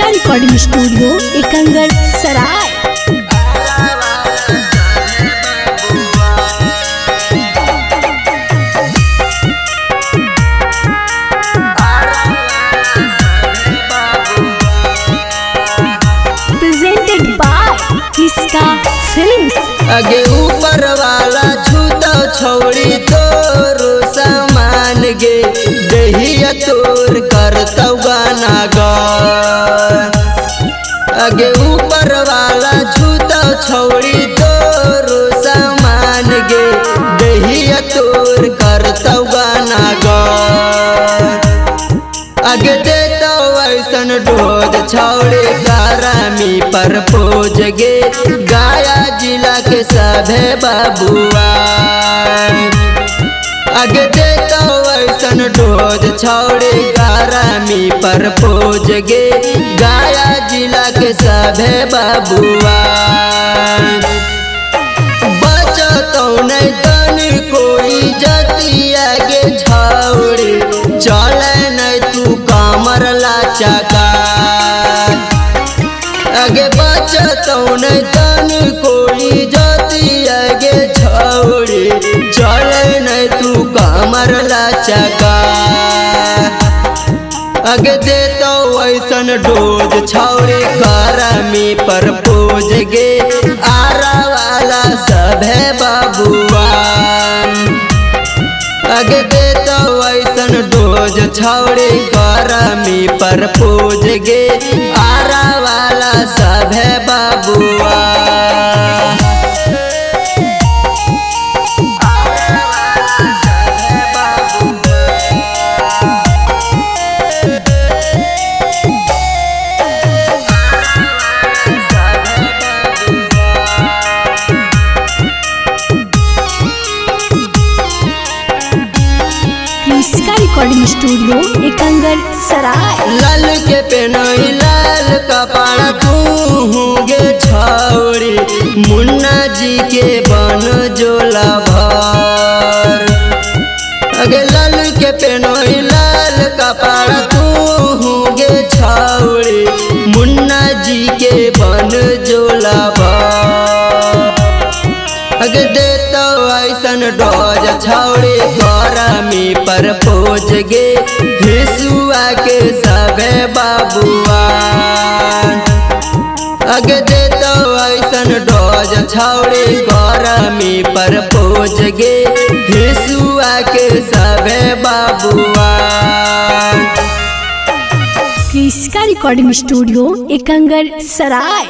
क्रिस्का recording studio एकंगर सराय। Presented by Kriska films. आगे ऊपर वाला छूता छोड़ी तोरो सामान गे दहिया तोर करता गाना गा। आगे ऊपर वाला छूता छोड़ी तोरो सामान गे दहिया तोर करता गाना गा। आगे देता वैसन डोज छौड़े गारामी पर पोज गे गाया जिला के सभे बाबुआ। आगे देता वैसन डोज छौड़े गारामी पर पोज गे गाया जिला के सभे बाबुआ। बचतौ नहीं तनी कोई जतिया के छौड़ी चले नहीं तू कमर लाचका। आगे बचतौ नहीं तनी कोई जतिया के छौड़ी चले नहीं तू कमर लाचका। आगे देतो वैसन डोज छौड़े करामी पर पोज गे आरा वाला सभे बाबुआ। आगे देतो वैसन डोज छौड़े करामी पर पोज गे आरा वाला सभे बाबुआ। क्रिस्का रिकॉर्डिंग स्टूडियो एकंगर सराय। लाल के पेनई लाल कपड़ा तू गे छौड़ी मुन्ना जी के बन जोला भर। अगे लाल के पेनई लाल कपड़ा तू गे छौड़ी मुन्ना जी के बन जोला भर। अगे देतो ऐसन डोज छौड़ी करामी पर पोज गे हिसुआ के सभे बाबुआ। अगे देतो ऐसन डोज छौड़ी करामी पर पोज गे हिसुआ के सभे बाबुआ। क्रिस्का रिकॉर्डिंग स्टूडियो एकंगर सराय।